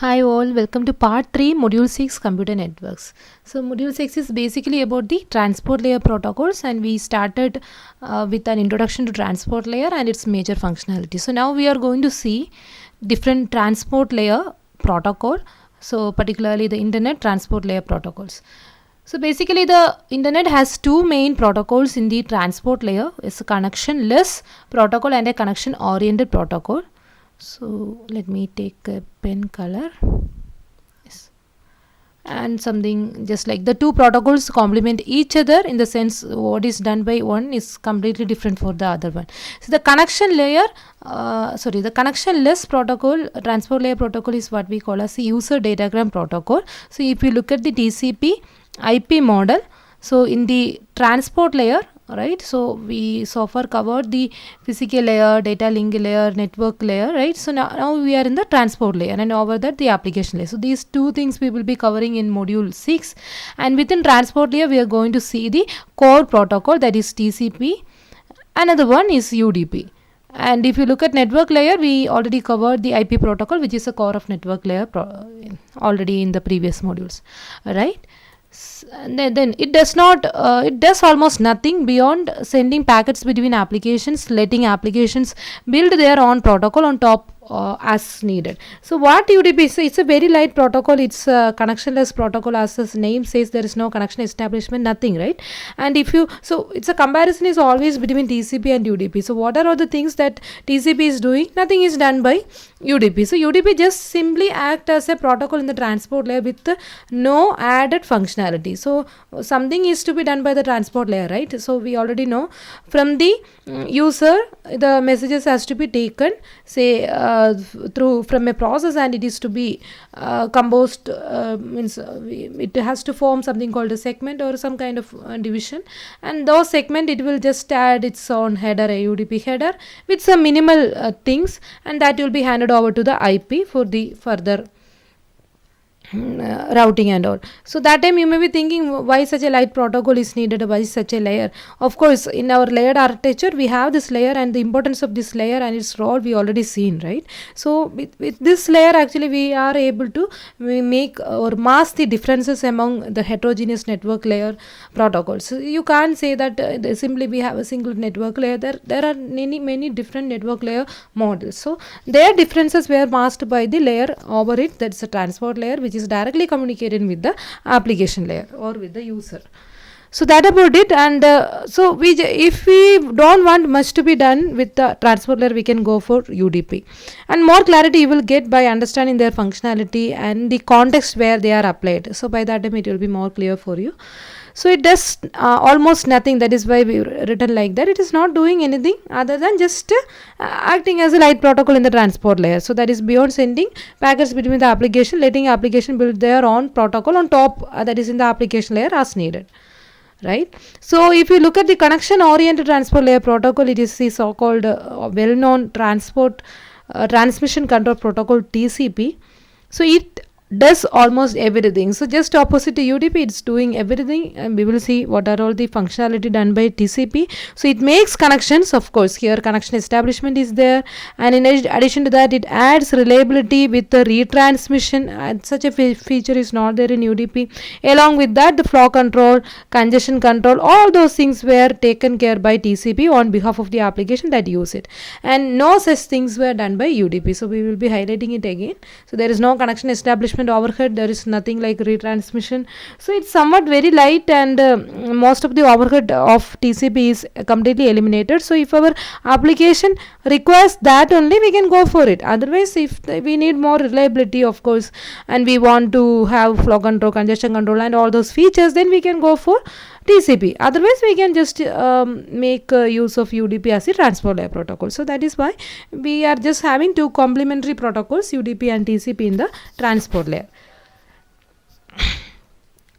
Hi all, welcome to part 3 module 6 computer networks. So module 6 is basically about the transport layer protocols, and we started with an introduction to transport layer and its major functionality. So now we are going to see different transport layer protocol, so particularly the internet transport layer protocols. So basically the internet has two main protocols in the transport layer. It's a connectionless protocol and a connection oriented protocol. So let me take a pen color. Yes. And something just like the two protocols complement each other in the sense what is done by one is completely different for the other one. So the connection layer, the connectionless protocol, transport layer protocol is what we call as a user datagram protocol. So if you look at the TCP IP model, so in the transport layer, right, so we so far covered the physical layer, data link layer, network layer, right. So now we are in the transport layer, and over that the application layer. So these two things we will be covering in module 6, and within transport layer we are going to see the core protocol, that is TCP. Another one is UDP. And if you look at network layer, we already covered the IP protocol, which is a core of network layer already in the previous modules, right. And then it does almost nothing beyond sending packets between applications, letting applications build their own protocol on top as needed. So what UDP is, it's a very light protocol. It's a connectionless protocol, as the name says. There is no connection establishment, nothing, right. And if you, so it's a comparison is always between TCP and UDP. So what are all the things that TCP is doing? Nothing is done by UDP. So UDP just simply act as a protocol in the transport layer with no added functionality. So something is to be done by the transport layer, right. So we already know from the user the messages has to be taken, say through from a process, and it is to be composed, means it has to form something called a segment or some kind of division, and those segment it will just add its own header, a UDP header with some minimal things, and that will be handed over to the IP for the further routing and all. So that time you may be thinking, why such a light protocol is needed, why such a layer? Of course, in our layered architecture we have this layer, and the importance of this layer and its role we already seen, right. So with this layer actually we are able to make or mask the differences among the heterogeneous network layer protocols. So you can't say that simply we have a single network layer. There are many different network layer models. So their differences were masked by the layer over it, that's a transport layer, which is directly communicated with the application layer or with the user. So that about it. And so if we don't want much to be done with the transport layer, we can go for UDP, and more clarity you will get by understanding their functionality and the context where they are applied. So by that time it will be more clear for you. So it does almost nothing. That is why we written like that. It is not doing anything other than just acting as a light protocol in the transport layer. So that is beyond sending packets between the application, letting application build their own protocol on top, that is in the application layer as needed, right. So if you look at the connection oriented transport layer protocol, it is the so called well known transmission control protocol, TCP. So it does almost everything. So just opposite to UDP, it's doing everything, and we will see what are all the functionality done by TCP. So it makes connections, of course here connection establishment is there, and in addition to that it adds reliability with the retransmission, and such a feature is not there in UDP. Along with that, the flow control, congestion control, all those things were taken care by TCP on behalf of the application that use it, and no such things were done by UDP. So we will be highlighting it again. So there is no connection establishment overhead, there is nothing like retransmission. So it's somewhat very light, and most of the overhead of TCP is completely eliminated. So if our application requires that only, we can go for it. Otherwise, if we need more reliability, of course, and we want to have flow control, congestion control and all those features, then we can go for TCP. Otherwise we can just make use of UDP as a transport layer protocol. So that is why we are just having two complementary protocols, UDP and TCP, in the transport layer.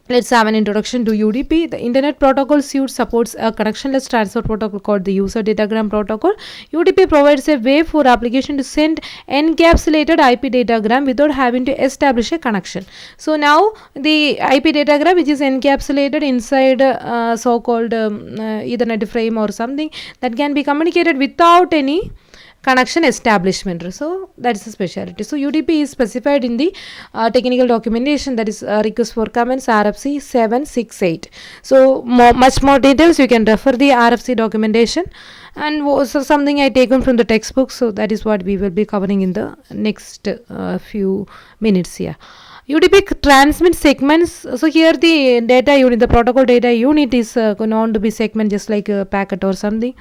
Let's have an introduction to UDP. The Internet Protocol Suite supports a connectionless transport protocol called the User Datagram Protocol. UDP provides a way for application to send encapsulated IP datagram without having to establish a connection. So now the IP datagram, which is encapsulated inside so-called Ethernet frame or something, that can be communicated without any connection establishment. So that is the specialty. So UDP is specified in the technical documentation, that is request for comments RFC 768. So much more details you can refer the RFC documentation, and so something I taken from the textbook. So that is what we will be covering in the next few minutes here. UDP transmit segments. So here the data unit, the protocol data unit is known to be segment, just like a packet or something.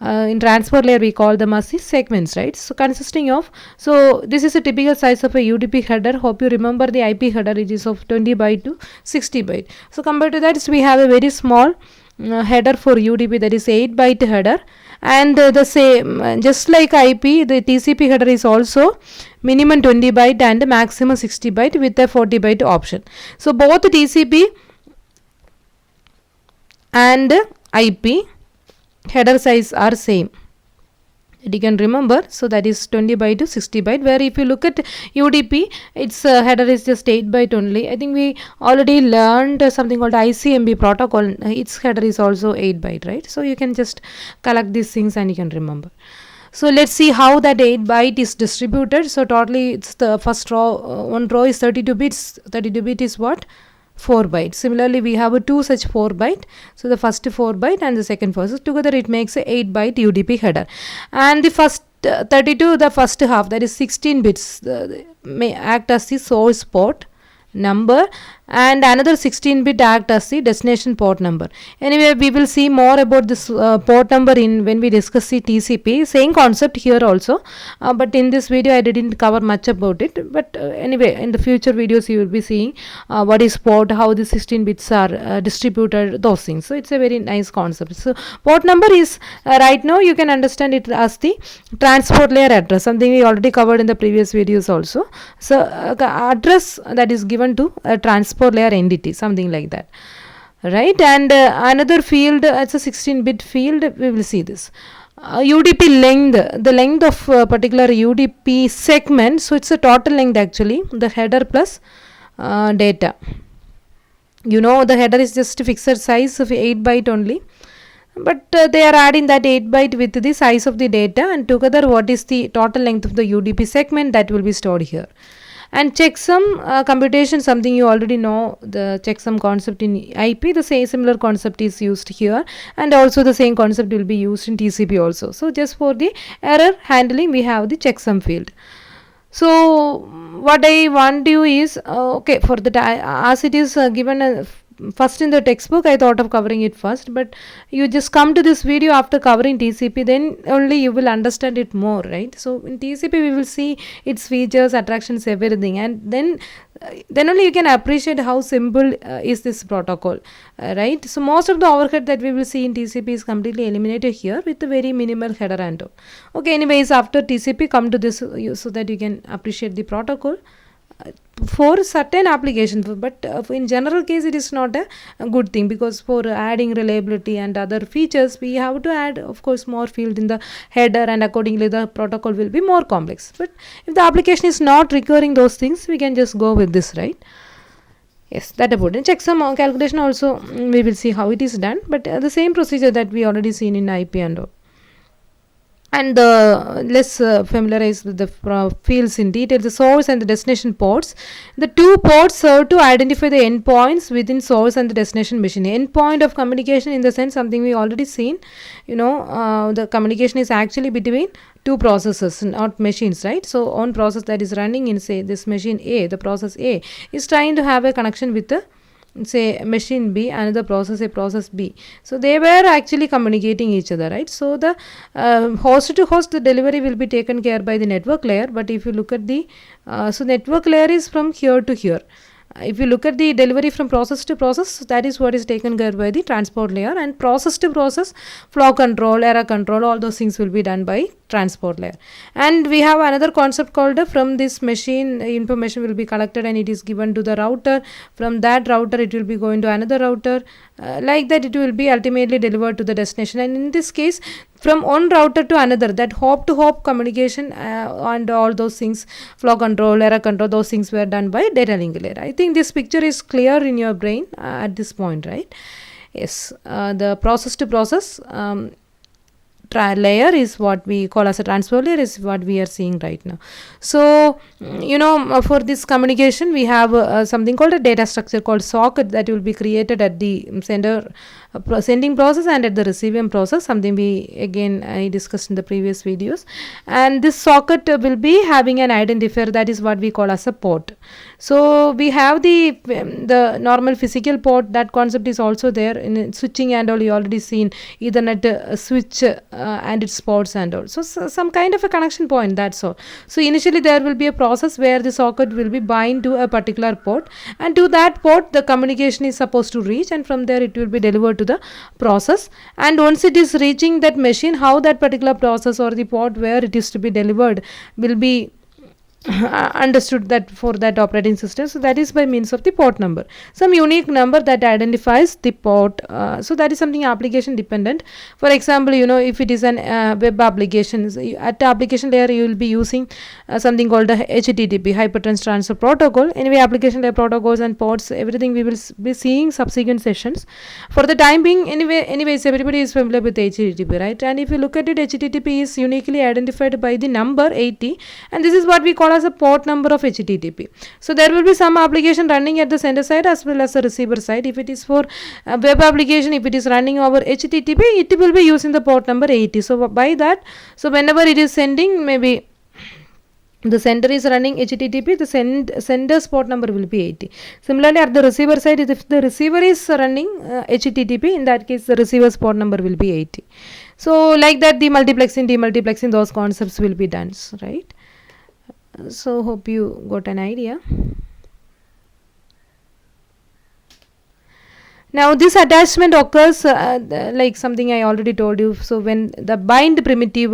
In transport layer we call them as the segments, right? So consisting of, so this is a typical size of a UDP header. Hope you remember the IP header, it is of 20 byte to 60 byte. So compared to that, we have a very small header for UDP, that is 8 byte header, and the same just like IP, the TCP header is also minimum 20 byte and maximum 60 byte with a 40 byte option. So both TCP and IP header size are same, you can remember. So that is 20 byte to 60 byte, where if you look at UDP, its header is just 8 byte only. I think we already learned something called ICMP protocol, its header is also 8 byte, right? So you can just collect these things and you can remember. So let's see how that 8 byte is distributed. So totally it's the first row, one row is 32 bits, 32 bit is what? 4 bytes. Similarly, we have two such 4 byte. So the first 4 byte and the second 4. So together it makes a 8 byte UDP header. And the first 32, the first half, that is 16 bits, may act as the source port number, and another 16 bit act as the destination port number. Anyway, we will see more about this port number in when we discuss the TCP. Same concept here also, but in this video I didn't cover much about it. But anyway, in the future videos you will be seeing what is port, how the 16 bits are distributed, those things. So it's a very nice concept. So port number is right now you can understand it as the transport layer address, something we already covered in the previous videos also. So address that is given to a transport layer entity, something like that, right? And another field, it's a 16 bit field, we will see this. UDP length, the length of particular UDP segment. So it's a total length actually, the header plus data. You know, the header is just a fixed size of 8 byte only, but they are adding that 8 byte with the size of the data, and together what is the total length of the UDP segment, that will be stored here. And checksum computation, something you already know, the checksum concept in IP, the same similar concept is used here, and also the same concept will be used in TCP also. So just for the error handling, we have the checksum field. So what I want you is, okay, for the as it is given first in the textbook, I thought of covering it first, but you just come to this video after covering TCP, then only you will understand it more, right? So in TCP we will see its features, attractions, everything, and then only you can appreciate how simple is this protocol, right? So most of the overhead that we will see in TCP is completely eliminated here with a very minimal header and all. Okay, anyways, after TCP come to this so that you can appreciate the protocol for certain applications, but in general case it is not a good thing, because for adding reliability and other features we have to add, of course, more field in the header, and accordingly the protocol will be more complex. But if the application is not requiring those things, we can just go with this, right? Yes, that about it. Checksum calculation also we will see how it is done, but the same procedure that we already seen in IP and all. And let's familiarize with the fields in detail. The source and the destination ports. The two ports serve to identify the endpoints within source and the destination machine. Endpoint of communication, in the sense, something we already seen. You know, the communication is actually between two processes, not machines, right? So one process that is running in, say, this machine A, the process A is trying to have a connection with the, say, machine B, another process, a process B. So they were actually communicating each other, right? So the host to host, the delivery will be taken care by the network layer. But if you look at the so network layer is from here to here. If you look at the delivery from process to process, that is what is taken care by the transport layer, and process to process, flow control, error control, all those things will be done by transport layer. And we have another concept called from this machine, information will be collected and it is given to the router. From that router it will be going to another router, like that it will be ultimately delivered to the destination. And in this case, from one router to another, that hop to hop communication and all those things, flow control, error control, those things were done by data link layer. I think this picture is clear in your brain at this point, right? Yes, the process to process, layer is what we call as a transport layer, is what we are seeing right now. So for this communication we have something called a data structure called socket that will be created at the sending process and at the receiving process, something I discussed in the previous videos. And this socket will be having an identifier, that is what we call as a port. So we have the normal physical port. That concept is also there in switching and all. You already seen Ethernet switch and its ports and all. So some kind of a connection point, that's all. So initially there will be a process where the socket will be bind to a particular port, and to that port the communication is supposed to reach, and from there it will be delivered to the process. And once it is reaching that machine, how that particular process or the port where it is to be delivered will be understood that for that operating system. So that is by means of the port number, some unique number that identifies the port. So that is something application dependent. For example, if it is an web application, at the application layer you will be using something called the HTTP, hypertext transfer protocol. Anyway, application layer protocols and ports, everything we will be seeing subsequent sessions. For the time being, anyways everybody is familiar with HTTP, right? And if you look at it, HTTP is uniquely identified by the number 80, and this is what we call as a port number of HTTP. So there will be some application running at the sender side as well as the receiver side. If it is for a web application, if it is running over HTTP, it will be using the port number 80. So by that, so whenever it is sending, maybe the sender is running HTTP, the sender's port number will be 80. Similarly, at the receiver side, if the receiver is running HTTP, in that case the receiver's port number will be 80. So like that, the multiplexing, demultiplexing, those concepts will be done, right? So hope you got an idea. Now this attachment occurs like something I already told you. So when the bind primitive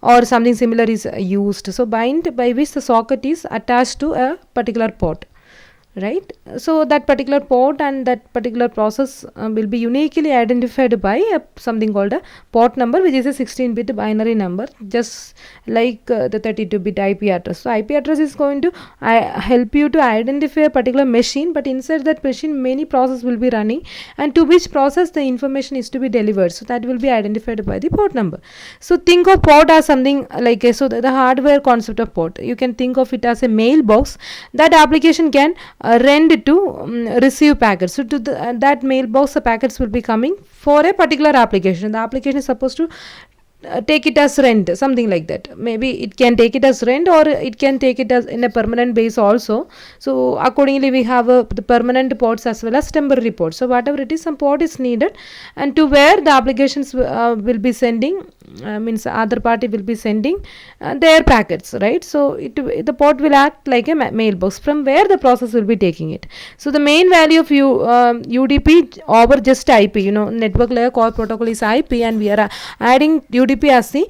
or something similar is used, so bind by which the socket is attached to a particular port, right? So that particular port and that particular process will be uniquely identified by something called a port number, which is a 16-bit binary number, just like the 32-bit IP address. So IP address is going to help you to identify a particular machine, but inside that machine many processes will be running, and to which process the information is to be delivered. So that will be identified by the port number. So think of port as something like so the hardware concept of port, you can think of it as a mailbox that application can rend to receive packets. So to that mailbox, the packets will be coming for a particular application. The application is supposed to take it as rent, something like that. Maybe it can take it as rent, or it can take it as in a permanent base also. So accordingly we have the permanent ports as well as temporary ports. So whatever it is, some port is needed, and to where the applications will be sending, means other party will be sending their packets, right? So the port will act like a mailbox from where the process will be taking it. So the main value of UDP over just IP, network layer core protocol is IP, and we are adding UDP as the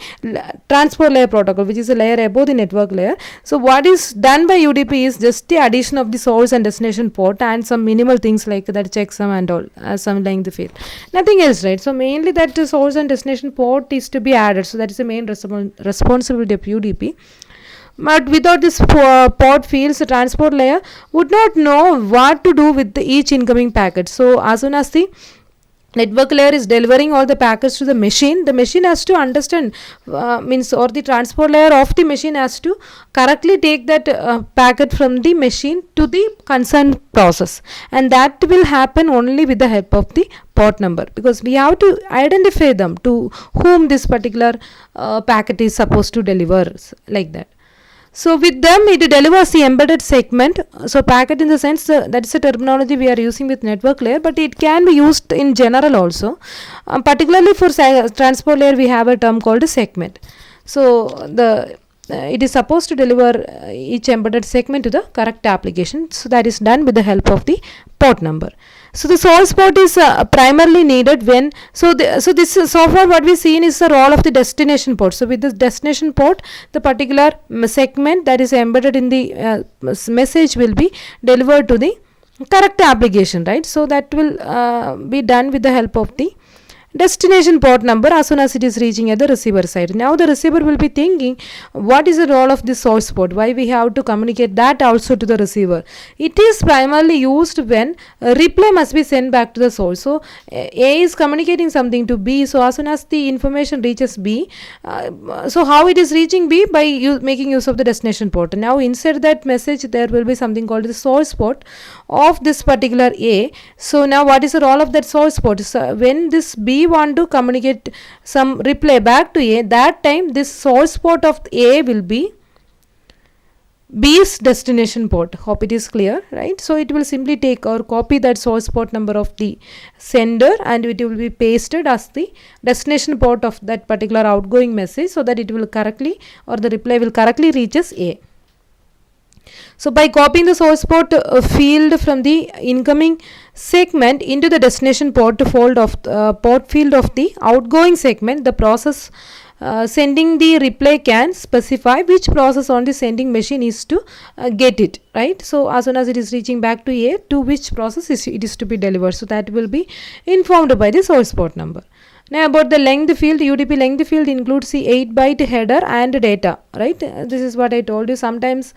transport layer protocol, which is a layer above the network layer. So what is done by UDP is just the addition of the source and destination port and some minimal things like that checksum and all, some lying the field, nothing else, right? So mainly that the source and destination port is to be added. So that is the main responsibility of UDP. But without this port fields, the transport layer would not know what to do with each incoming packet. So as soon as the network layer is delivering all the packets to the machine has to understand, or the transport layer of the machine has to correctly take that packet from the machine to the concerned process, and that will happen only with the help of the port number, because we have to identify them to whom this particular packet is supposed to deliver, like that. So with them it delivers the embedded segment. So packet in the sense that is a terminology we are using with network layer, but it can be used in general also. Particularly for transport layer we have a term called segment. So it is supposed to deliver each embedded segment to the correct application. So that is done with the help of the port number. So the source port is primarily needed when, so far what we seen is the role of the destination port. So with the destination port, the particular segment that is embedded in the message will be delivered to the correct application, right? So that will be done with the help of the destination port number as soon as it is reaching at the receiver side. Now the receiver will be thinking, what is the role of this source port? Why we have to communicate that also to the receiver? It is primarily used when a reply must be sent back to the source. So A is communicating something to B. So as soon as the information reaches B, so how it is reaching B? By making use of the destination port. Now inside that message there will be something called the source port of this particular A. So now what is the role of that source port? So when this B want to communicate some reply back to A, that time this source port of A will be B's destination port. Hope it is clear, right? So it will simply take or copy that source port number of the sender and it will be pasted as the destination port of that particular outgoing message, so that it will correctly, or the reply will correctly reaches A. So by copying the source port field from the incoming segment into the destination port field of the outgoing segment, the process sending the reply can specify which process on the sending machine is to get it, right? So as soon as it is reaching back to A, to which process it is to be delivered. So that will be informed by the source port number. Now about the length field, UDP length field includes the 8-byte header and data, right? This is what I told you. Sometimes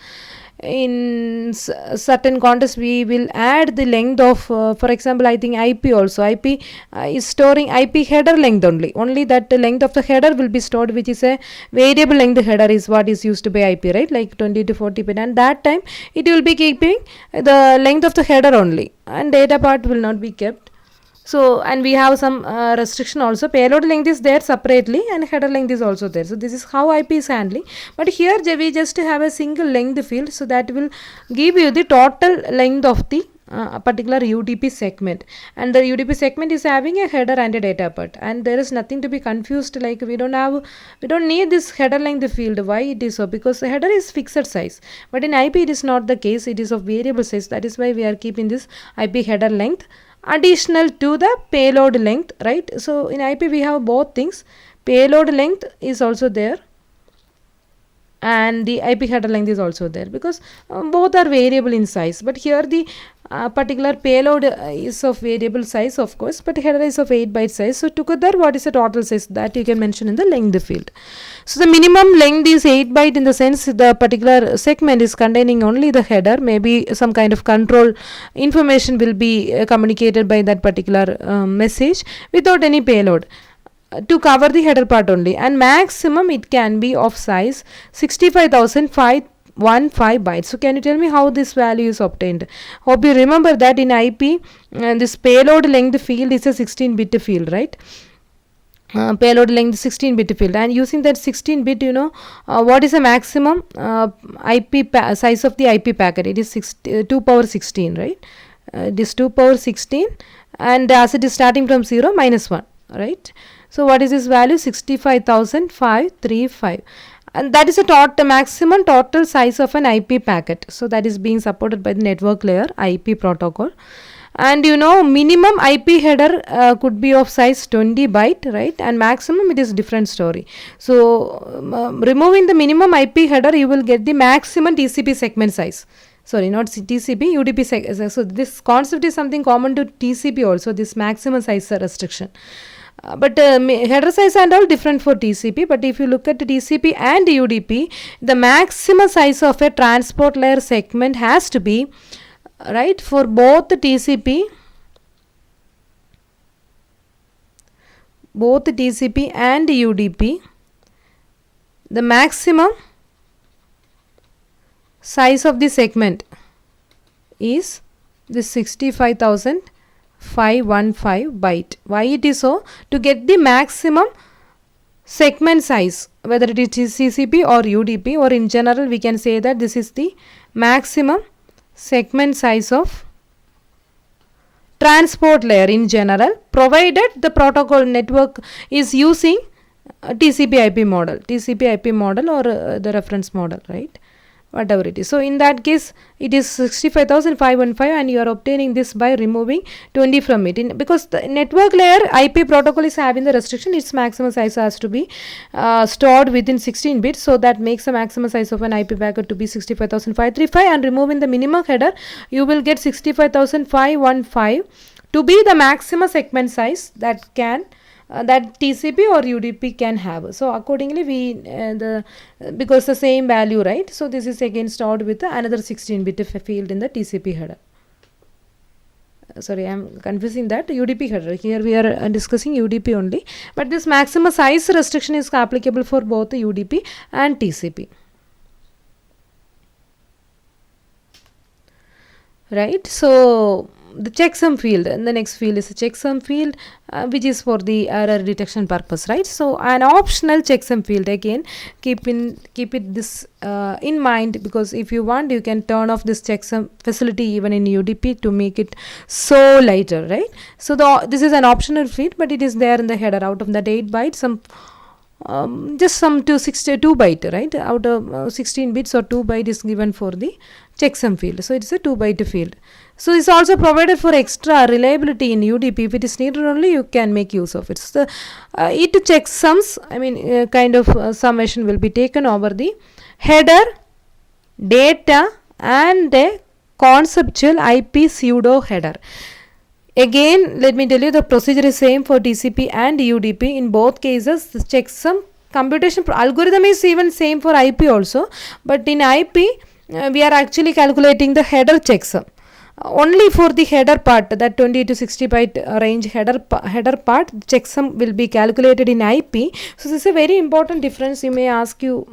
in certain contexts we will add the length of for example, I think IP also. IP is storing IP header length only that the length of the header will be stored, which is a variable length header is what is used by IP, right? Like 20 to 40 bit, and that time it will be keeping the length of the header only and data part will not be kept. So, and we have some restriction also. Payload length is there separately and header length is also there. So this is how IP is handling. But here we just have a single length field, so that will give you the total length of the particular UDP segment, and the UDP segment is having a header and a data part, and there is nothing to be confused, like we don't need this header length field. Why it is so? Because the header is fixed size, but in IP it is not the case, it is of variable size. That is why we are keeping this IP header length additional to the payload length, right? So in IP we have both things. Payload length is also there and the IP header length is also there, because both are variable in size. But here the particular payload is of variable size, of course, but header is of 8-byte size. So together what is the total size, that you can mention in the length field. So the minimum length is 8-byte in the sense the particular segment is containing only the header. Maybe some kind of control information will be communicated by that particular message without any payload, to cover the header part only, and maximum it can be of size 65,515 bytes. So can you tell me how this value is obtained? Hope you remember that in IP this payload length field is a 16-bit field, right? Payload length 16-bit field, and using that 16-bit, what is the maximum IP size of the IP packet? It is 2 power 16, right? It is 2 power 16, and as it is starting from 0 minus 1, right? So what is this value? 65,535, and that is a maximum total size of an IP packet. So that is being supported by the network layer IP protocol. And minimum IP header could be of size 20 byte, right? And maximum it is different story. So removing the minimum IP header, you will get the maximum TCP segment size. Sorry, not TCP, UDP. So this concept is something common to TCP also, this maximum size restriction. But header size and all different for TCP. But if you look at TCP and UDP, the maximum size of a transport layer segment has to be, right, for both the TCP and UDP, the maximum size of the segment is this 65,515 byte. Why it is so? To get the maximum segment size, whether it is TCP or UDP, or in general we can say that this is the maximum segment size of transport layer in general, provided the protocol network is using TCP IP model or the reference model, right? Whatever it is. So in that case it is 65,515, and you are obtaining this by removing 20 from it, because the network layer IP protocol is having the restriction, its maximum size has to be stored within 16 bits. So that makes the maximum size of an IP packet to be 65,535, and removing the minimum header, you will get 65,515 to be the maximum segment size that can that TCP or UDP can have. So accordingly we because the same value, right? So this is again stored with another 16-bit field in the TCP header. Sorry, I am confusing that. UDP header. Here we are discussing UDP only, but this maximum size restriction is applicable for both the UDP and TCP. Right, so the checksum field, and the next field is a checksum field, which is for the error detection purpose, right? So an optional checksum field, again keep it this in mind, because if you want you can turn off this checksum facility even in UDP to make it so lighter, right? So this is an optional field, but it is there in the header. Out of that 8 bytes, some just some 262 byte, right? Out of 16 bits or 2 byte is given for the checksum field. So it's a 2 byte field. So it's also provided for extra reliability in UDP. If it is needed only, you can make use of it. So it checksums, I mean kind of summation will be taken over the header, data and the conceptual IP pseudo header. Again, let me tell you, the procedure is same for TCP and UDP. In both cases, the checksum computation algorithm is even same for IP also, but in IP we are actually calculating the header checksum only for the header part, that 20 to 60 byte range header part. Checksum will be calculated in IP. So this is a very important difference. You may ask you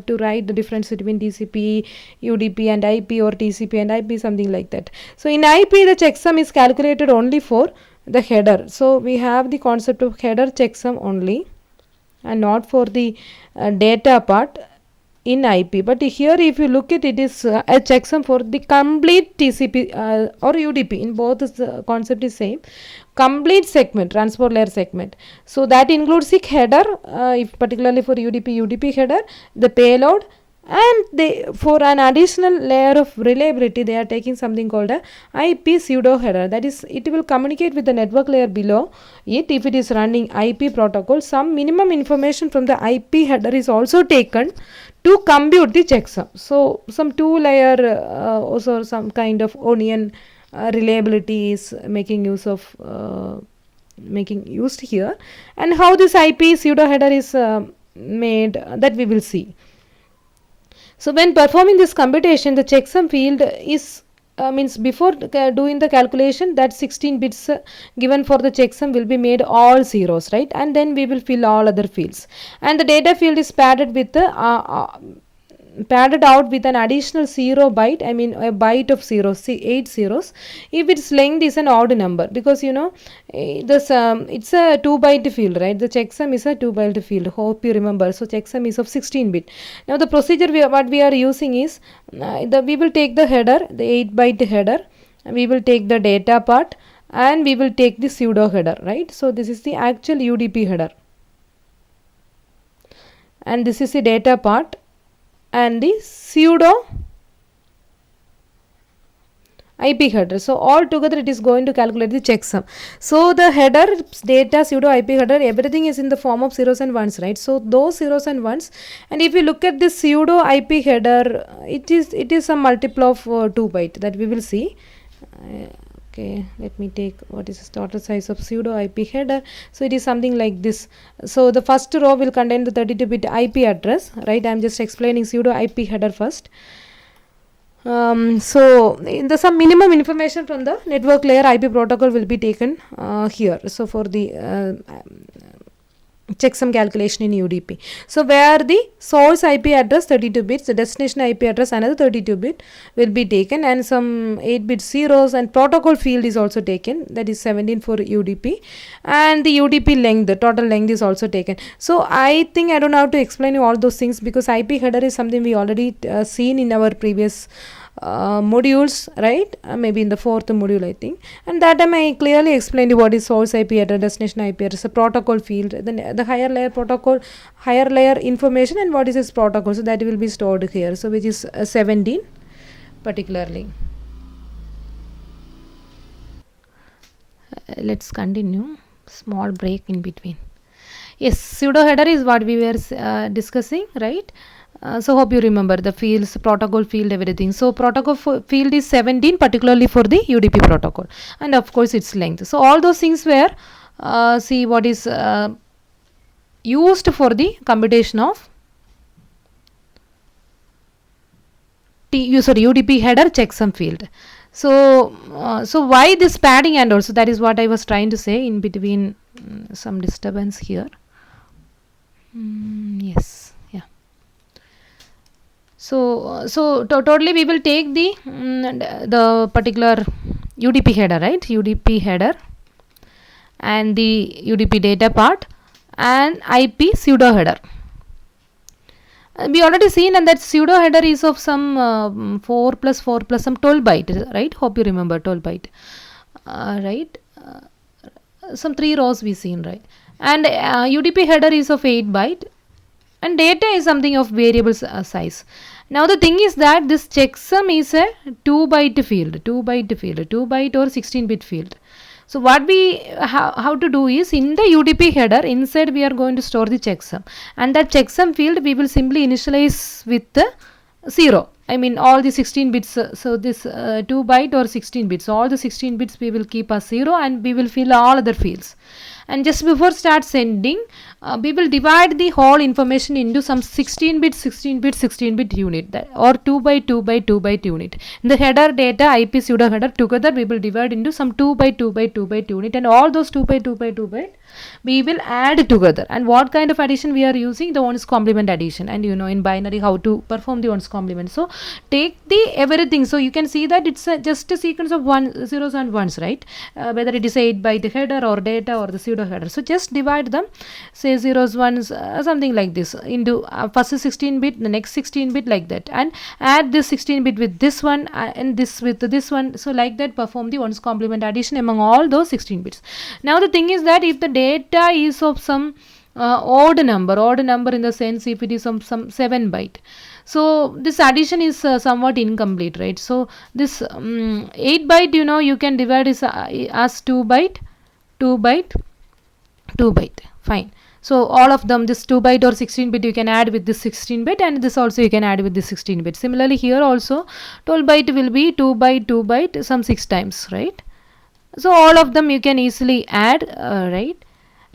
to write the difference between TCP, UDP and IP, or TCP and IP, something like that. So in IP the checksum is calculated only for the header. So we have the concept of header checksum only and not for the data part in IP. But here if you look at it, is a checksum for the complete TCP or UDP. In both the concept is same, complete segment, transport layer segment. So that includes the header, if particularly for UDP header, the payload, and for an additional layer of reliability they are taking something called a IP pseudo header. That is, it will communicate with the network layer below it. If it is running IP protocol, some minimum information from the IP header is also taken to compute the checksum. So some 2-layer also some kind of onion reliability is making used here, and how this IP pseudo header is made, that we will see. So when performing this computation, the checksum field is means before doing the calculation, that 16 bits given for the checksum will be made all zeros, right? And then we will fill all other fields, and the data field is padded with the padded out with an additional 0 byte, I mean a byte of 8 zeros if its length is an odd number, because you know this it's a 2 byte field, right? The checksum is a 2 byte field, hope you remember. So checksum is of 16 bit. Now the procedure what we are using is we will take the header, the 8 byte header, we will take the data part, and we will take the pseudo header, right? So this is the actual UDP header, and this is the data part, and the pseudo IP header. So all together it is going to calculate the checksum. So the header, data, pseudo IP header, everything is in the form of zeros and ones, right? So those zeros and ones, and if you look at this pseudo IP header, it is a multiple of 2 byte that we will see. Okay, let me take what is the total size of pseudo IP header. So it is something like this. So the first row will contain the 32-bit IP address, right? I am just explaining pseudo IP header first. So some minimum information from the network layer IP protocol will be taken here. So for the checksum calculation in UDP. So where the source IP address 32 bits, the destination IP address another 32 bit will be taken, and some 8 bit zeros, and protocol field is also taken, that is 17 for UDP, and the UDP length, the total length is also taken. So I think I don't have to explain you all those things, because IP header is something we already seen in our previous modules, right? Maybe in the 4th module I think, and that time I clearly explained what is source IP address, destination IP address, a protocol field, the higher layer protocol, higher layer information, and what is this protocol. So that will be stored here, so which is 17 particularly. Let's continue, small break in between. Yes, pseudo header is what we were discussing, right? So hope you remember the fields, protocol field, everything. So protocol field is 17 particularly for the UDP protocol, and of course its length. So all those things were see what is used for the computation of UDP header checksum field. So why this padding? And also that is what I was trying to say in between. Some disturbance here. Yes, yeah. So totally we will take the particular UDP header, right? UDP header and the UDP data part and IP pseudo header. We already seen, and that pseudo header is of some 4 plus 4 plus some 12 byte, right? Hope you remember 12 byte, right? Some 3 rows we seen, right? And UDP header is of 8 byte, and data is something of variable size. Now the thing is that this checksum is a 2 byte field, 2 byte or 16 bit field. So what we how to do is, in the UDP header inside we are going to store the checksum, and that checksum field we will simply initialize with the 0. I mean all the 16 bits. So this 2 byte or 16 bits, all the 16 bits we will keep as 0, and we will fill all other fields. And just before start sending, we will divide the whole information into some 16 bit unit, or 2 byte unit. In the header, data, IP, pseudo header together we will divide into some 2 byte unit, and all those 2 byte we will add together. And what kind of addition we are using? The ones complement addition. And you know in binary how to perform the ones complement. So take the everything. So you can see that it's just a sequence of zeros and ones, right? Whether it is 8 byte header or data or the pseudo header. So just divide them, say zeros, ones, something like this, into first 16 bit, the next 16 bit, like that, and add this 16 bit with this one and this with this one. So like that perform the ones complement addition among all those 16 bits. Now the thing is that if the data is of some odd number in the sense if it is some 7 byte, so this addition is somewhat incomplete, right? So this 8 byte, you can divide as 2 byte, fine. So all of them, this 2 byte or 16 bit you can add with this 16 bit, and this also you can add with this 16 bit. Similarly here also 12 byte will be 2 byte some 6 times, right? So all of them you can easily add, right?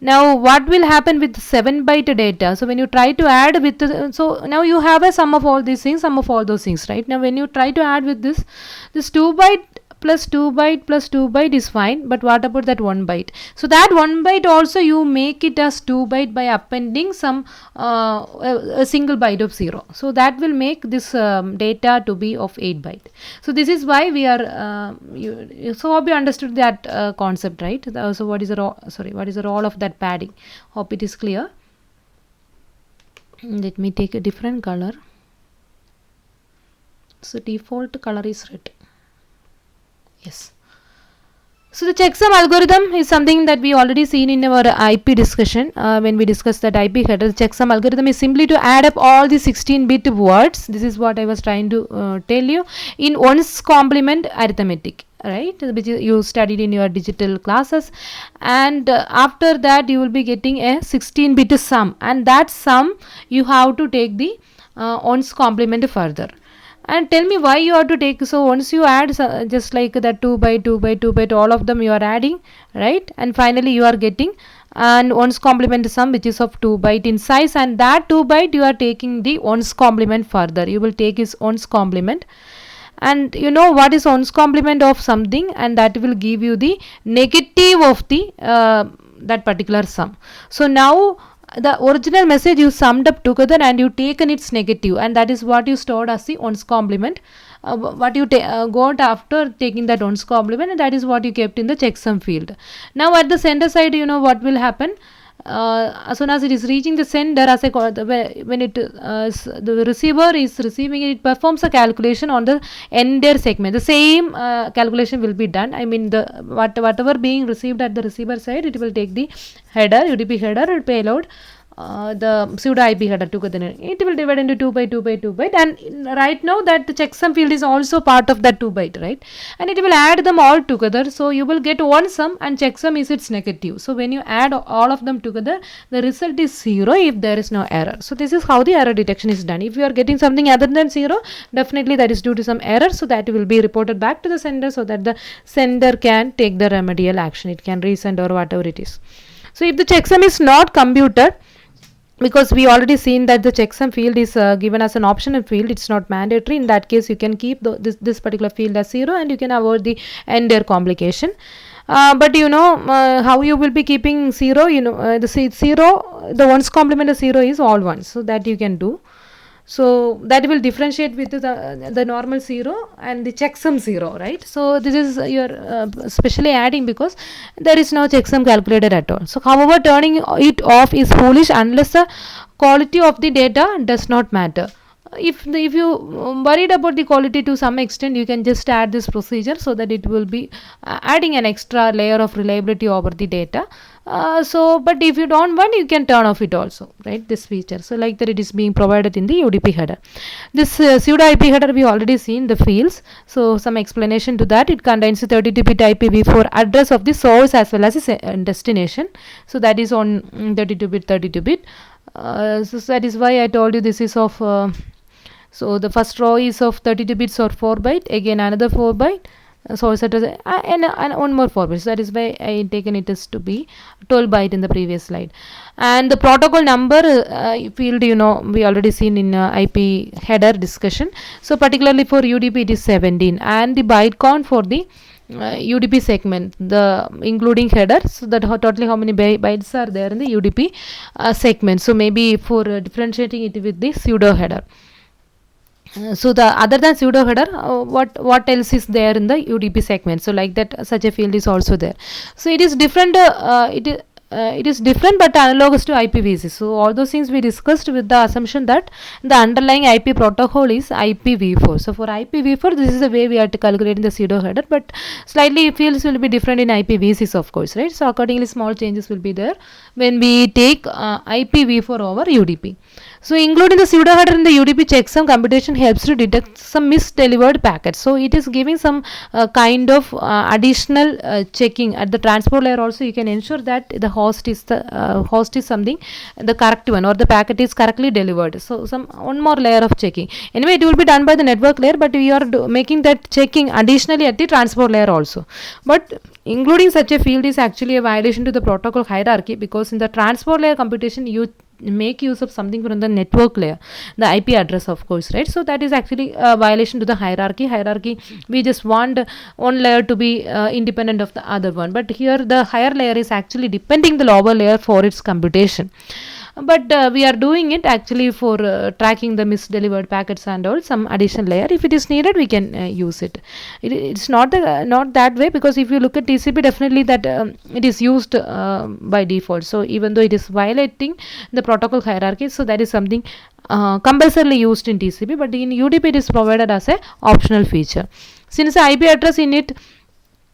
Now what will happen with 7 byte data? So when you try to add with so now you have a sum of all these things, sum of all those things, right? Now when you try to add with this 2 byte plus 2 byte is fine, but what about that 1 byte? So that 1 byte also you make it as 2 byte by appending some a single byte of 0. So that will make this data to be of 8 byte. So this is why we are so hope you understood that concept, right? So what is the role of that padding? Hope it is clear. Let me take a different color. So default color is red. Yes. So the checksum algorithm is something that we already seen in our IP discussion when we discussed that IP header. The checksum algorithm is simply to add up all the 16-bit words. This is what I was trying to tell you in ones complement arithmetic, right, which you studied in your digital classes. And after that you will be getting a 16-bit sum, and that sum you have to take the ones complement further. And tell me why you have to take. So once you add just like that 2 byte, all of them you are adding, right? And finally you are getting and ones complement sum which is of 2 byte in size, and that 2 byte you are taking the ones complement further. You will take is ones complement, and you know what is ones complement of something, and that will give you the negative of the that particular sum. So now the original message you summed up together and you taken its negative, and that is what you stored as the ones complement. What you got after taking that ones complement, and that is what you kept in the checksum field. Now at the sender side, you know what will happen. As soon as it is reaching the sender, as when it the receiver is receiving it, it performs a calculation on the entire segment. The same calculation will be done. I mean the whatever being received at the receiver side, it will take the header, UDP header, payload, the pseudo IP header together. It will divide into 2 by 2 by 2 byte, and right now that the checksum field is also part of that 2 byte, right? And it will add them all together, so you will get one sum and checksum is its negative. So when you add all of them together, the result is 0 if there is no error. So this is how the error detection is done. If you are getting something other than 0, definitely that is due to some error, so that will be reported back to the sender so that the sender can take the remedial action. It can resend or whatever it is. So if the checksum is not computed, because we already seen that the checksum field is given as an optional field, it's not mandatory. In that case, you can keep this particular field as 0 and you can avoid the entire complication. But how you will be keeping 0, the 0, the ones complement of 0 is all ones, so that you can do. So that will differentiate with the normal 0 and the checksum 0, right? So this is you're specially adding because there is no checksum calculated at all. So however, turning it off is foolish unless the quality of the data does not matter. If you worried about the quality to some extent, you can just add this procedure so that it will be adding an extra layer of reliability over the data. But if you don't want, you can turn off it also, right, this feature. So like that, it is being provided in the UDP header. This pseudo IP header we already seen the fields, so some explanation to that. It contains the 32-bit IPv4 address of the source as well as the destination. So that is on 32-bit. So that is why I told you this is of so the first row is of 32 bits or 4 byte, again another 4 byte, source address, and one more 4 bytes. So that is why I taken it as to be 12 byte in the previous slide. And the protocol number field, we already seen in IP header discussion. So particularly for UDP it is 17, and the byte count for the UDP segment, the including header, so that totally how many bytes are there in the UDP segment. So maybe for differentiating it with the pseudo header. So the other than pseudo header, what else is there in the UDP segment? So like that, such a field is also there. So it is different. It is different but analogous to IPv6. So all those things we discussed with the assumption that the underlying IP protocol is IPv4. So for IPv4, this is the way we are calculating the pseudo header, but slightly fields will be different in IPv6, of course, right? So accordingly, small changes will be there when we take IPv4 over UDP. So including the pseudo header in the UDP checksum computation helps to detect some misdelivered packets. So it is giving some kind of additional checking at the transport layer. Also, you can ensure that the host is something the correct one, or the packet is correctly delivered. So some one more layer of checking. Anyway, it will be done by the network layer, but we are making that checking additionally at the transport layer also. But including such a field is actually a violation to the protocol hierarchy, because in the transport layer computation you make use of something from the network layer, the IP address, of course, right? So that is actually a violation to the hierarchy. We just want one layer to be independent of the other one, but here the higher layer is actually depending the lower layer for its computation. But we are doing it actually for tracking the misdelivered packets and all, some additional layer. If it is needed, we can use it. It's not that way, because if you look at TCP, definitely that it is used by default. So even though it is violating the protocol hierarchy, so that is something compulsorily used in TCP, but in UDP it is provided as a optional feature. Since the IP address in it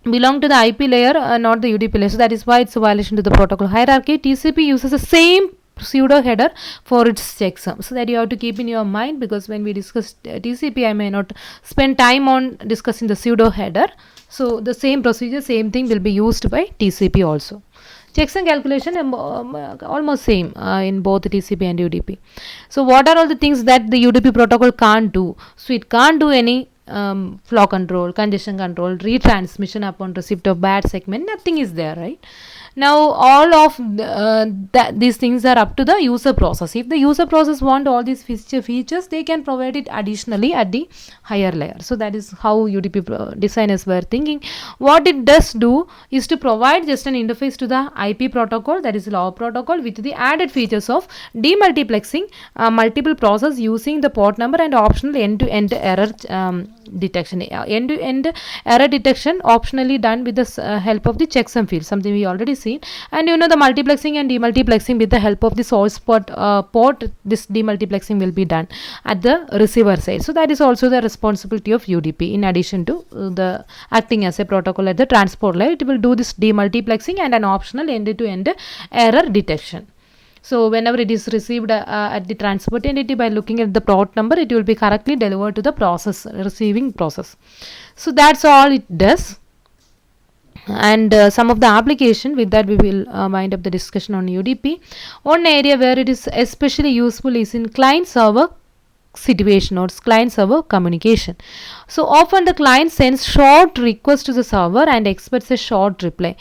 belong to the IP layer, not the UDP layer, so that is why it's a violation to the protocol hierarchy. TCP uses the same pseudo header for its checksum, so that you have to keep in your mind, because when we discuss TCP, I may not spend time on discussing the pseudo header. So the same procedure, same thing will be used by TCP also. Checksum calculation almost same in both TCP and UDP. So what are all the things that the UDP protocol can't do? So it can't do any flow control, congestion control, retransmission upon receipt of bad segment. Nothing is there, right? Now all of these things are up to the user process. If the user process want all these features, they can provide it additionally at the higher layer. So that is how UDP designers were thinking. What it does do is to provide just an interface to the IP protocol, that is law protocol, with the added features of demultiplexing multiple process using the port number, and optional end-to-end error detection. End-to-end error detection optionally done with the help of the checksum field, something we already seen. And the multiplexing and demultiplexing with the help of the source port, this demultiplexing will be done at the receiver side. So that is also the responsibility of UDP, in addition to the acting as a protocol at the transport layer. It will do this demultiplexing and an optional end-to-end error detection. So whenever it is received at the transport entity, by looking at the port number, it will be correctly delivered to the process, receiving process. So that's all it does. And some of the application, with that we will wind up the discussion on UDP. One area where it is especially useful is in client server situation or client server communication. So often the client sends short request to the server and expects a short reply,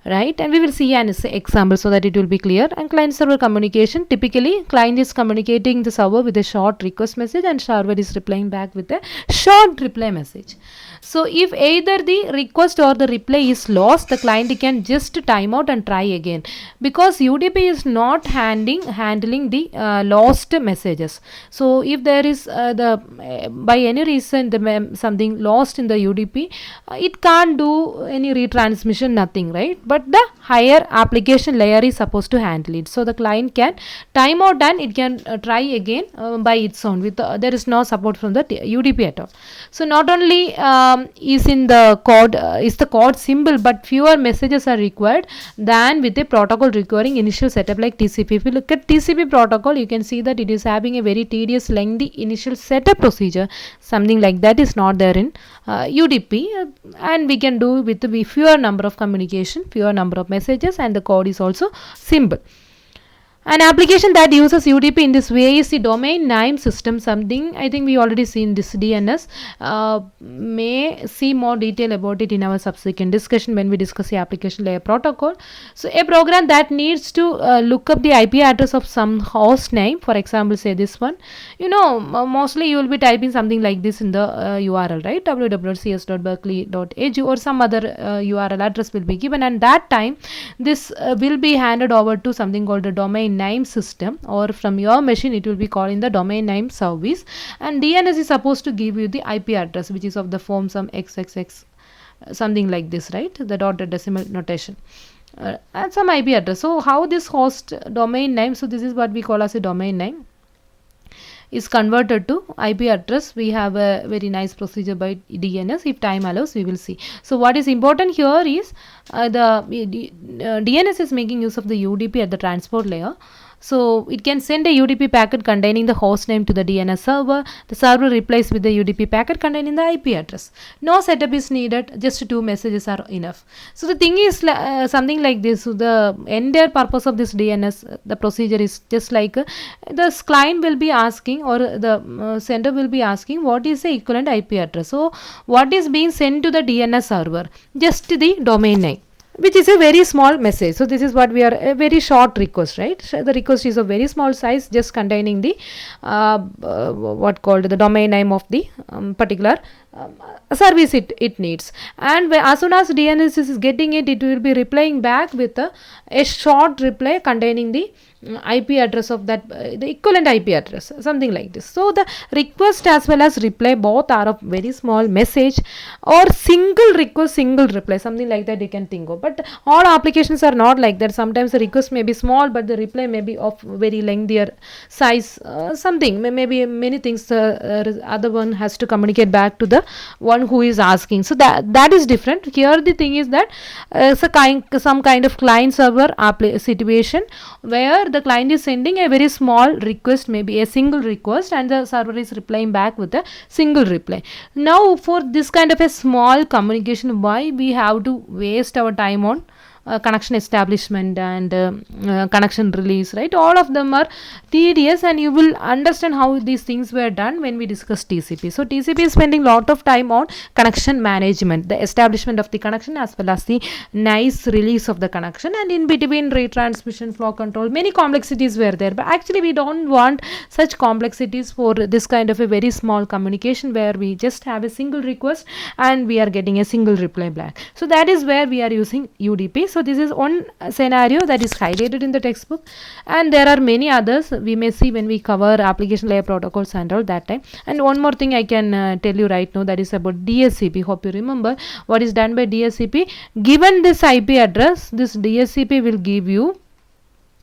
right? And we will see an example so that it will be clear. And client server communication, typically client is communicating the server with a short request message and server is replying back with a short reply message. So if either the request or the reply is lost, the client can just time out and try again, because UDP is not handling the lost messages. So if there is by any reason something lost in the UDP, it can't do any retransmission, nothing, right? But the higher application layer is supposed to handle it. So the client can time out and it can try again by its own, with there is no support from the UDP at all. So not only is in the code is the code simple, but fewer messages are required than with a protocol requiring initial setup like TCP. If you look at TCP protocol, you can see that it is having a very tedious, lengthy initial setup procedure. Something like that is not there in UDP, and we can do with the fewer number of communication, fewer number of messages, and the code is also simple. An application that uses UDP in this way is the domain name system. Something I think we already seen this DNS. May see more detail about it in our subsequent discussion when we discuss the application layer protocol. So a program that needs to look up the IP address of some host name, for example, say this one. Mostly you will be typing something like this in the URL, right? www.cs.berkeley.edu or some other URL address will be given, and that time this will be handed over to something called the domain name system, or from your machine it will be calling the domain name service, and DNS is supposed to give you the IP address, which is of the form some XXX, something like this, right? The dotted decimal notation. And some IP address. So how this host domain name, so this is what we call as a domain name, is converted to IP address. We have a very nice procedure by DNS. If time allows, we will see. So what is important here is DNS is making use of the UDP at the transport layer. So it can send a UDP packet containing the host name to the DNS server. The server replies with the UDP packet containing the IP address. No setup is needed, just 2 messages are enough. So the thing is something like this. So the entire purpose of this DNS, the procedure is just like the client will be asking, or the sender will be asking, what is the equivalent IP address. So what is being sent to the DNS server? Just the domain name, which is a very small message. So this is what we are, a very short request, right? So the request is of very small size, just containing the what called the domain name of the particular service it needs. And as soon as DNS is getting it, it will be replying back with a short reply containing the IP address of that the equivalent IP address, something like this. So the request as well as reply both are of very small message, or single request single reply, something like that you can think of. But all applications are not like that. Sometimes the request may be small, but the reply may be of very lengthier size, something maybe many things. Other one has to communicate back to the one who is asking. So that is different. Here the thing is that some kind of client server situation where the client is sending a very small request, maybe a single request, and the server is replying back with a single reply. Now for this kind of a small communication, why we have to waste our time on connection establishment and connection release, right? All of them are tedious, and you will understand how these things were done when we discuss TCP. So TCP is spending lot of time on connection management, the establishment of the connection as well as the nice release of the connection, and in between retransmission, flow control, many complexities were there. But actually we don't want such complexities for this kind of a very small communication where we just have a single request and we are getting a single reply back. So that is where we are using UDP. So this is one scenario that is highlighted in the textbook, and there are many others we may see when we cover application layer protocols and all that time. And one more thing I can tell you right now, that is about DSCP. Hope you remember what is done by DSCP. Given this IP address, this DSCP will give you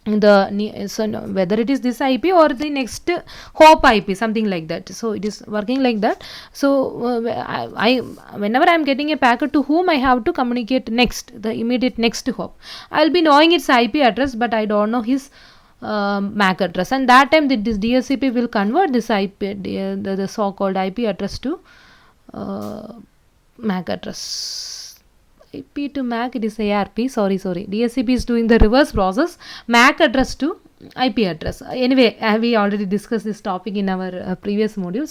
whether it is this IP or the next hop IP, something like that. So it is working like that. So whenever I am getting a packet, to whom I have to communicate next, the immediate next hop, I will be knowing its IP address, but I don't know his MAC address, and that time this DHCP will convert this the so-called IP address to MAC address. IP to MAC, it is ARP. Sorry. DHCP is doing the reverse process. MAC address to IP address. Anyway, we already discussed this topic in our previous module.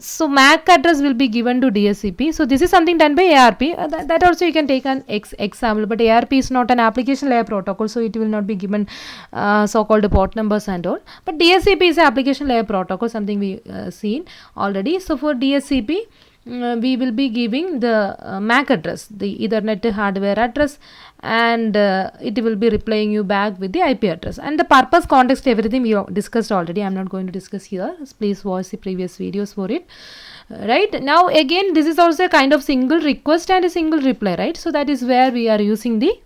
So MAC address will be given to DHCP. So this is something done by ARP. That also you can take an example. But ARP is not an application layer protocol, so it will not be given so-called port numbers and all. But DHCP is an application layer protocol, something we seen already. So for DHCP, we will be giving the MAC address, the Ethernet hardware address, and it will be replying you back with the IP address. And the purpose, context, everything we discussed already. I am not going to discuss here. Please watch the previous videos for it. Right now, again, this is also a kind of single request and a single reply, right? So that is where we are using the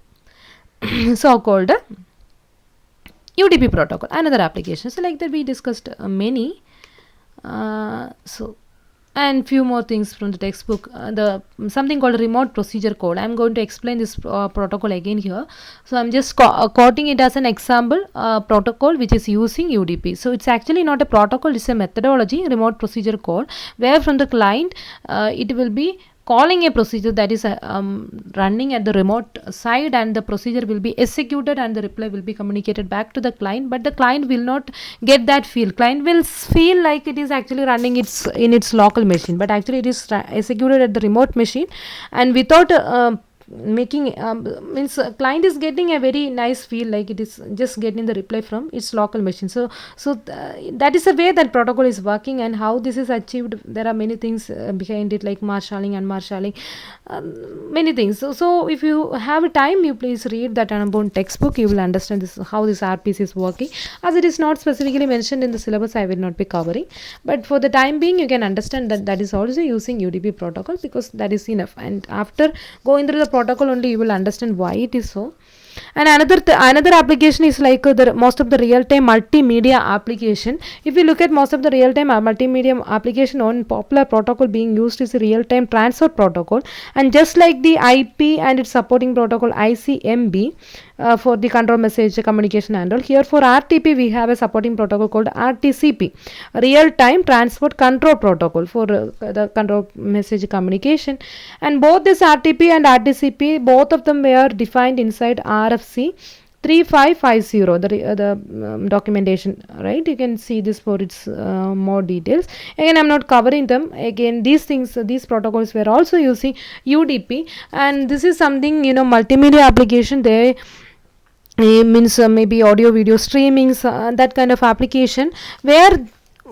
so-called UDP protocol. Another application. So like that, we discussed many. And few more things from the textbook. Something called remote procedure code. I'm going to explain this protocol again here. So I'm just quoting it as an example protocol which is using UDP. So it's actually not a protocol, it's a methodology, remote procedure code, where from the client it will be calling a procedure that is running at the remote side, and the procedure will be executed and the reply will be communicated back to the client, but the client will not get that feel. Client will feel like it is actually running in its local machine, but actually it is executed at the remote machine, and without making means client is getting a very nice feel like it is just getting the reply from its local machine. So that is the way that protocol is working, and how this is achieved. There are many things behind it, like marshalling and marshalling, many things. So if you have time, you please read that Unbound textbook. You will understand this, how this RPC is working. As it is not specifically mentioned in the syllabus, I will not be covering, but for the time being, you can understand that is also using UDP protocol, because that is enough. And after going through the protocol only, you will understand why it is so. And another application is like most of the real-time multimedia application. If you look at most of the real-time multimedia application, on popular protocol being used is a real-time transfer protocol, and just like the IP and its supporting protocol ICMB for the control message communication and all, here for RTP we have a supporting protocol called RTCP, real-time transport control protocol, for the control message communication. And both this RTP and RTCP, both of them were defined inside RFC 3550, the documentation, right? You can see this for its more details. Again, I'm not covering them. Again, these protocols were also using UDP, and this is something, multimedia application. They means maybe audio video streamings, that kind of application, where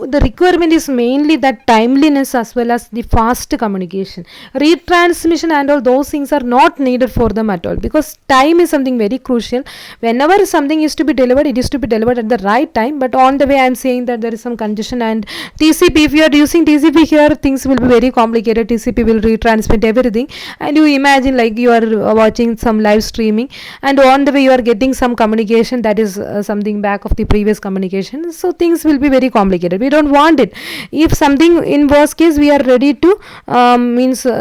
the requirement is mainly that timeliness as well as the fast communication. Retransmission and all those things are not needed for them at all, because time is something very crucial. Whenever something is to be delivered, it is to be delivered at the right time. But on the way, I am saying that there is some congestion, and TCP, if you are using TCP here, things will be very complicated. TCP will retransmit everything, and you imagine like you are watching some live streaming, and on the way you are getting some communication that is something back of the previous communication. So things will be very complicated. We don't want it. If something, in worst case, we are ready to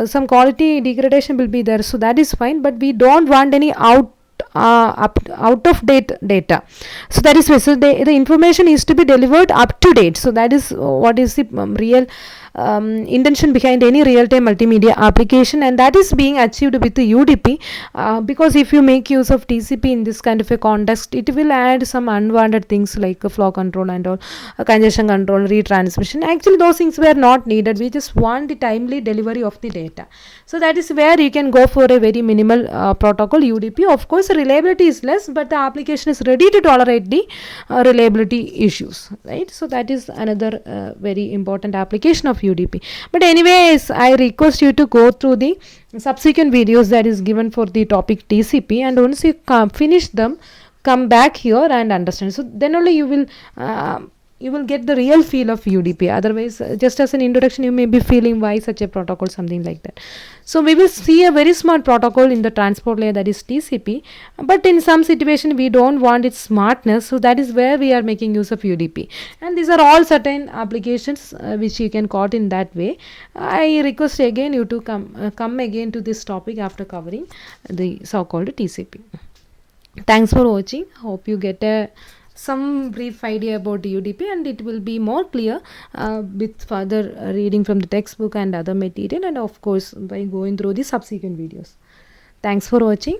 some quality degradation will be there, so that is fine, but we don't want any out of date data. So that is why, so the information is to be delivered up to date. So that is what is the real intention behind any real-time multimedia application, and that is being achieved with the UDP, because if you make use of TCP in this kind of a context, it will add some unwanted things like flow control and all, congestion control, retransmission. Actually those things were not needed. We just want the timely delivery of the data. So that is where you can go for a very minimal protocol UDP. Of course reliability is less, but the application is ready to tolerate the reliability issues, right? So that is another very important application of UDP. But anyways, I request you to go through the subsequent videos that is given for the topic TCP, and once you finish them, come back here and understand. So then only you will get the real feel of UDP. Otherwise, just as an introduction, you may be feeling why such a protocol, something like that. So we will see a very smart protocol in the transport layer, that is TCP, but in some situation we don't want its smartness, so that is where we are making use of UDP. And these are all certain applications which you can caught in that way. I request again you to come again to this topic after covering the so-called TCP. Thanks for watching. Hope you get a some brief idea about UDP, and it will be more clear with further reading from the textbook and other material, and of course by going through the subsequent videos. Thanks for watching.